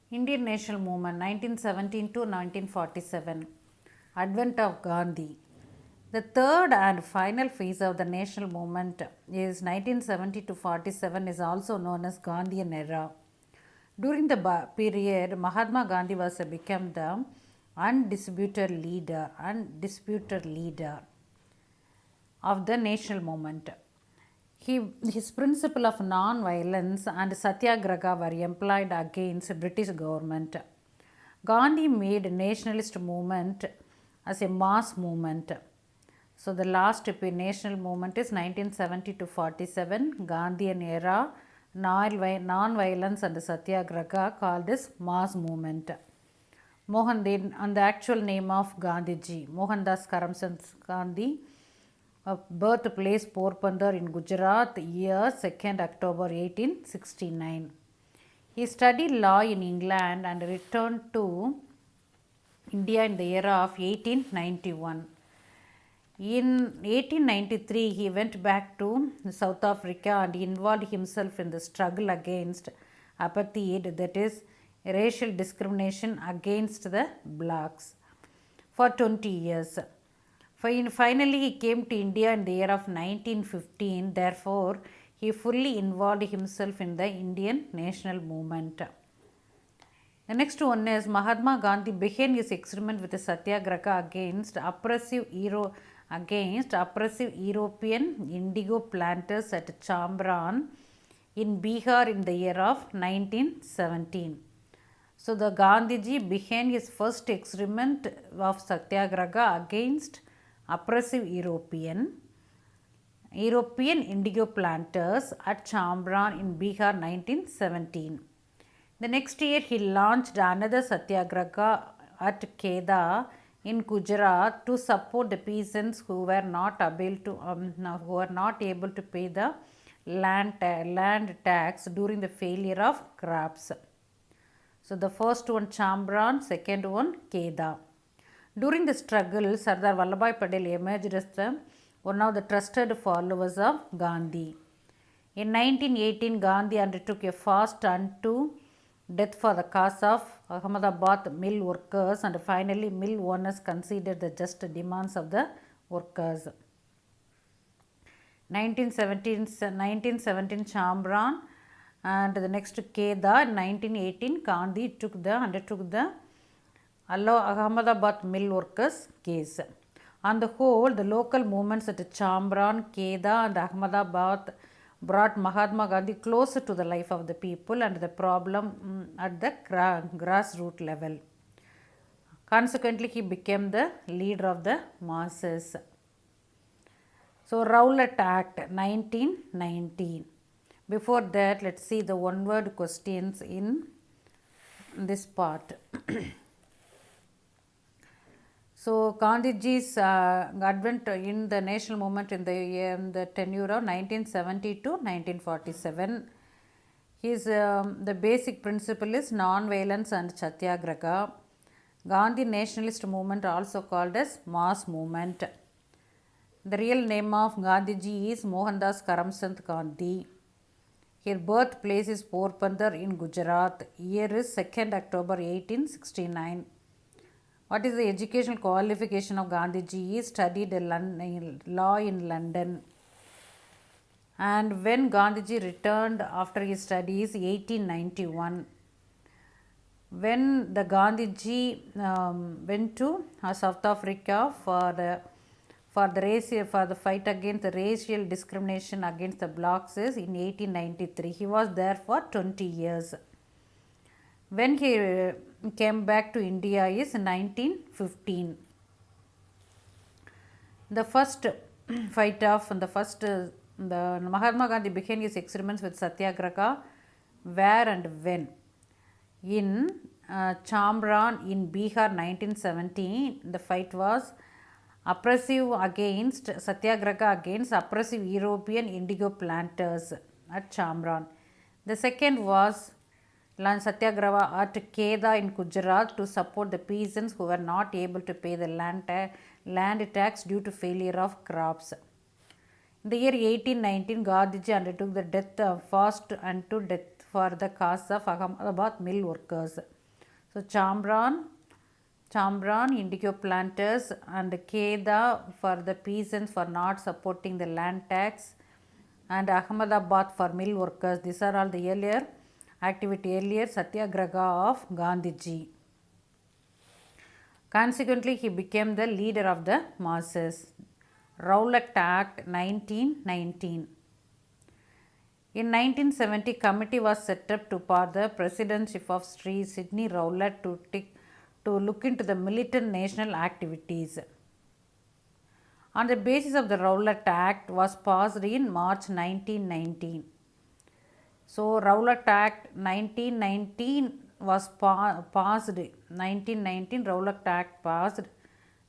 Indian National Movement 1917 to 1947. Advent of Gandhi. The third and final phase of the national movement is 1970 to 47 is also known as Gandhian era. During the period, Mahatma Gandhi was become the undisputed leader of the national movement. His principle of non-violence and satyagraha were employed against British government. Gandhi made nationalist movement as a mass movement. So the last national movement is 1970 to 47, Gandhian era, non-violence and satyagraha called as mass movement. And the actual name of Gandhiji, Mohandas Karamchand Gandhi, birthplace Porbandar in Gujarat, year 2nd October 1869. He studied law in England and returned to India in the era of 1891. In 1893, he went back to South Africa and involved himself in the struggle against apartheid, that is, racial discrimination against the blacks, for 20 years. Finally, he came to India in the year of 1915. Therefore, he fully involved himself in the Indian national movement. The next one is Mahatma Gandhi began his experiment with the satyagraha against oppressive European indigo planters at Chambran in Bihar in the year of 1917. So, the Gandhiji began his first experiment of satyagraha against oppressive European indigo planters at Chambran in Bihar 1917. The next year he launched another satyagraha at Kedah in Gujarat to support the peasants who were not able to pay the land tax during the failure of crops. So the first one Chambran, second one Kedah. During the struggle, Sardar Vallabhbhai Patel emerged as one of the trusted followers of Gandhi. In 1918, Gandhi undertook a fast unto death for the cause of Ahmedabad mill workers, and finally mill owners considered the just demands of the workers. 1917 Chambran and the next Kedah. In 1918, Gandhi undertook the Ahmedabad mill workers case. On the whole, the local movements at Chambran, Kedah and Ahmedabad brought Mahatma Gandhi closer to the life of the people and the problem at the grassroots level. Consequently, he became the leader of the masses. So, Rowlatt Act 1919. Before that, let's see the one-word questions in this part. So, Gandhiji's advent in the national movement in the tenure of 1970 to 1947. The basic principle is non-violence and satyagraha. Gandhi nationalist movement also called as mass movement. The real name of Gandhiji is Mohandas Karamchand Gandhi. His birthplace is Porbandar in Gujarat. Year is 2nd October 1869. What is the educational qualification of Gandhiji? He studied law in London. And when Gandhiji returned after his studies, 1891, when the Gandhiji went to South Africa for the fight against the racial discrimination against the blacks is in 1893. He was there for 20 years. When he came back to India is 1915. The first fight off and the Mahatma Gandhi began his experiments with satyagraha where and when. In Chambran in Bihar 1917, the fight was satyagraha against oppressive European indigo planters at Chambran. The second was satyagraha at Kedah in Gujarat to support the peasants who were not able to pay the land tax due to failure of crops. In the year 1819, Gandhiji undertook the fast unto death for the cause of Ahmedabad mill workers. So Chambran indigo planters and Keda for the peasants for not supporting the land tax, and Ahmedabad for mill workers. These are all the earlier Satyagraha of Gandhiji. Consequently, he became the leader of the masses. Rowlatt Act 1919. In 1970, committee was set up to power the presidency of Sri Sidney Rowlatt to look into the militant national activities. On the basis of the Rowlatt Act was passed in March 1919. So Rowlatt Act 1919 was passed. 1919 Rowlatt Act passed.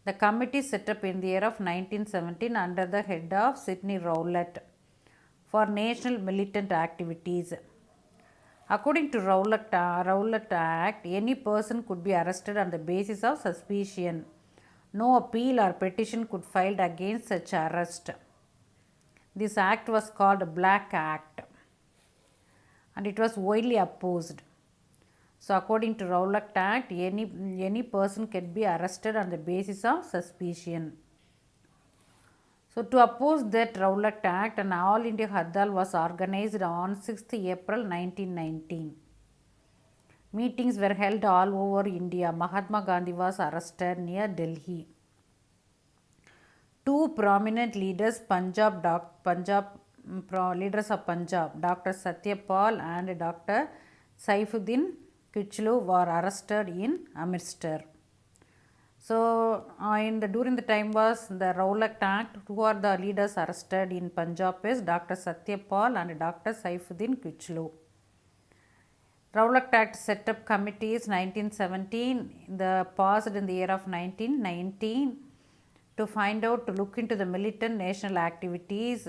The committee set up in the year of 1917 under the head of Sidney Rowlatt for national militant activities. According to Rowlatt Act, any person could be arrested on the basis of suspicion. No appeal or petition could be filed against such arrest. This act was called Black Act and it was widely opposed. So according to Rowlatt Act, any person can be arrested on the basis of suspicion. So to oppose that Rowlatt Act, an All India Hardal was organized on 6th April 1919. Meetings were held all over India. Mahatma Gandhi was arrested near Delhi. Two prominent leaders, leaders of Punjab, Dr. Satyapal and Dr. Saifuddin Kichlu were arrested in Amritsar. So, during the time was the Rowlatt Act. Who are the leaders arrested in Punjab is Dr. Satyapal and Dr. Saifuddin Kichlu. Rowlatt Act set up committees 1917, passed in the year of 1919 to find out, to look into the militant national activities.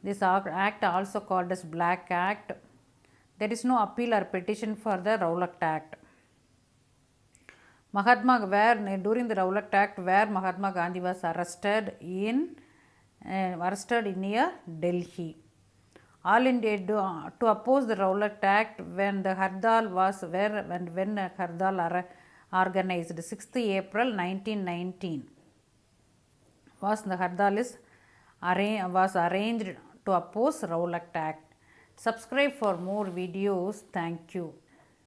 This act also called as Black Act. There is no appeal or petition for the Rowlatt Act. During the Rowlatt Act, where Mahatma Gandhi was arrested near Delhi. All India to oppose the Rowlatt Act when the Hardal was when Hardal organized 6th April 1919 was the Hardal was arranged to oppose Rowlatt Act. Subscribe for more videos. Thank you.